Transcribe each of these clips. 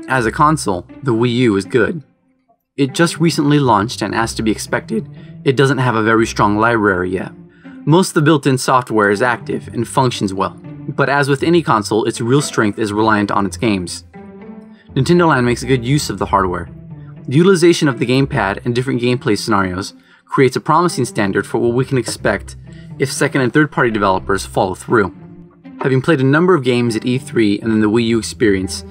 As a console, the Wii U is good. It just recently launched, and as to be expected, it doesn't have a very strong library yet. Most of the built-in software is active and functions well, but as with any console, its real strength is reliant on its games. Nintendo Land makes good use of the hardware. The utilization of the gamepad and different gameplay scenarios creates a promising standard for what we can expect if second and third-party developers follow through. Having played a number of games at E3 and then the Wii U experience,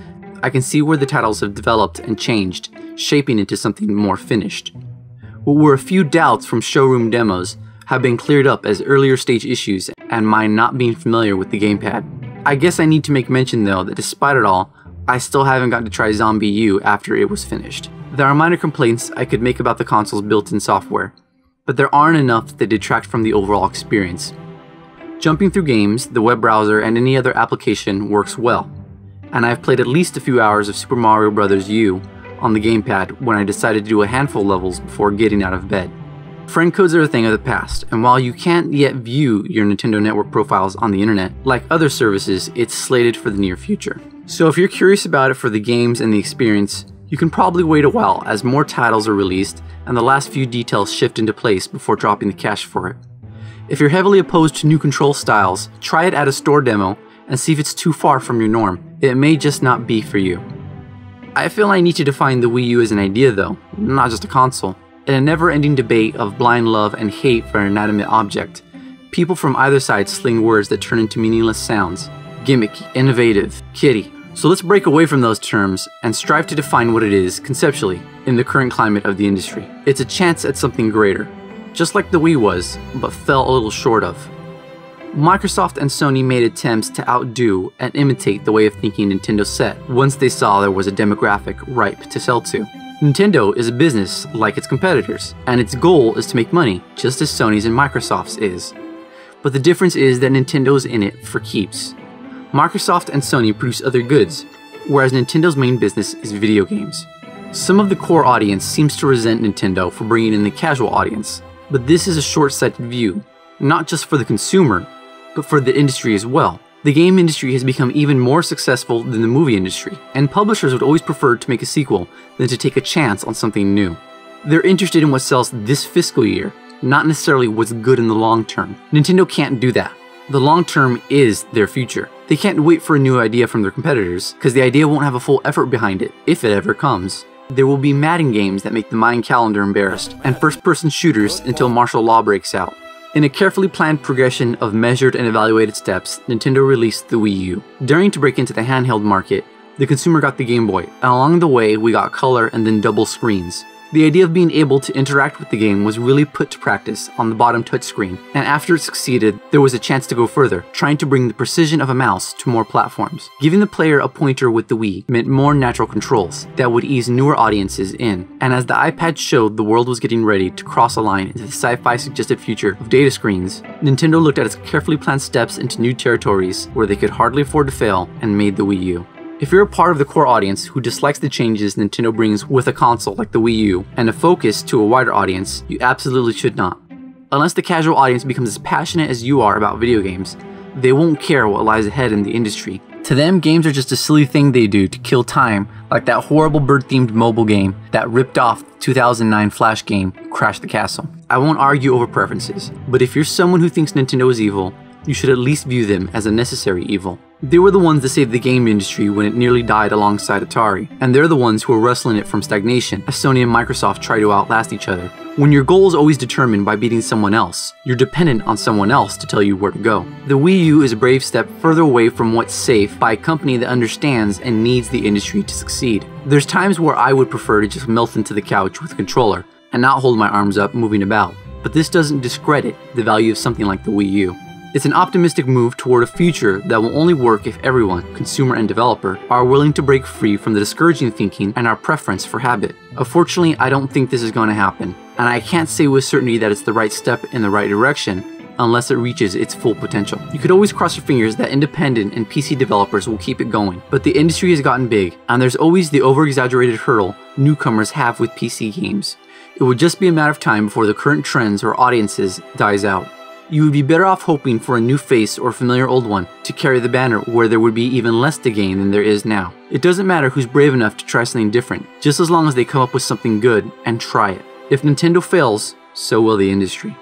I can see where the titles have developed and changed, shaping into something more finished. What were a few doubts from showroom demos have been cleared up as earlier stage issues and my not being familiar with the gamepad. I guess I need to make mention though that despite it all, I still haven't gotten to try Zombie U after it was finished. There are minor complaints I could make about the console's built-in software, but there aren't enough that detract from the overall experience. Jumping through games, the web browser, and any other application works well, and I've played at least a few hours of Super Mario Bros. U on the gamepad when I decided to do a handful of levels before getting out of bed. Friend codes are a thing of the past, and while you can't yet view your Nintendo Network profiles on the internet, like other services, it's slated for the near future. So if you're curious about it for the games and the experience, you can probably wait a while as more titles are released and the last few details shift into place before dropping the cash for it. If you're heavily opposed to new control styles, try it at a store demo and see if it's too far from your norm. It may just not be for you. I feel I need to define the Wii U as an idea though, not just a console. In a never-ending debate of blind love and hate for an inanimate object, people from either side sling words that turn into meaningless sounds. Gimmicky, innovative, kiddie. So let's break away from those terms and strive to define what it is, conceptually, in the current climate of the industry. It's a chance at something greater, just like the Wii was, but fell a little short of. Microsoft and Sony made attempts to outdo and imitate the way of thinking Nintendo set once they saw there was a demographic ripe to sell to. Nintendo is a business like its competitors, and its goal is to make money, just as Sony's and Microsoft's is. But the difference is that Nintendo's in it for keeps. Microsoft and Sony produce other goods, whereas Nintendo's main business is video games. Some of the core audience seems to resent Nintendo for bringing in the casual audience, but this is a short-sighted view, not just for the consumer, but for the industry as well. The game industry has become even more successful than the movie industry, and publishers would always prefer to make a sequel than to take a chance on something new. They're interested in what sells this fiscal year, not necessarily what's good in the long term. Nintendo can't do that. The long term is their future. They can't wait for a new idea from their competitors, because the idea won't have a full effort behind it, if it ever comes. There will be Madden games that make the Mayan calendar embarrassed, and first-person shooters until martial law breaks out. In a carefully planned progression of measured and evaluated steps, Nintendo released the Wii U. Daring to break into the handheld market, the consumer got the Game Boy, and along the way we got color and then double screens. The idea of being able to interact with the game was really put to practice on the bottom touchscreen, and after it succeeded, there was a chance to go further, trying to bring the precision of a mouse to more platforms. Giving the player a pointer with the Wii meant more natural controls that would ease newer audiences in, and as the iPad showed the world was getting ready to cross a line into the sci-fi suggested future of data screens, Nintendo looked at its carefully planned steps into new territories where they could hardly afford to fail and made the Wii U. If you're a part of the core audience who dislikes the changes Nintendo brings with a console like the Wii U and a focus to a wider audience, you absolutely should not. Unless the casual audience becomes as passionate as you are about video games, they won't care what lies ahead in the industry. To them, games are just a silly thing they do to kill time, like that horrible bird-themed mobile game that ripped off the 2009 Flash game, Crash the Castle. I won't argue over preferences, but if you're someone who thinks Nintendo is evil, you should at least view them as a necessary evil. They were the ones that saved the game industry when it nearly died alongside Atari, and they're the ones who are wrestling it from stagnation as Sony and Microsoft try to outlast each other. When your goal is always determined by beating someone else, you're dependent on someone else to tell you where to go. The Wii U is a brave step further away from what's safe by a company that understands and needs the industry to succeed. There's times where I would prefer to just melt into the couch with a controller and not hold my arms up moving about, but this doesn't discredit the value of something like the Wii U. It's an optimistic move toward a future that will only work if everyone, consumer and developer, are willing to break free from the discouraging thinking and our preference for habit. Unfortunately, I don't think this is going to happen, and I can't say with certainty that it's the right step in the right direction unless it reaches its full potential. You could always cross your fingers that independent and PC developers will keep it going, but the industry has gotten big, and there's always the over-exaggerated hurdle newcomers have with PC games. It would just be a matter of time before the current trends or audiences dies out. You would be better off hoping for a new face or familiar old one to carry the banner where there would be even less to gain than there is now. It doesn't matter who's brave enough to try something different, just as long as they come up with something good and try it. If Nintendo fails, so will the industry.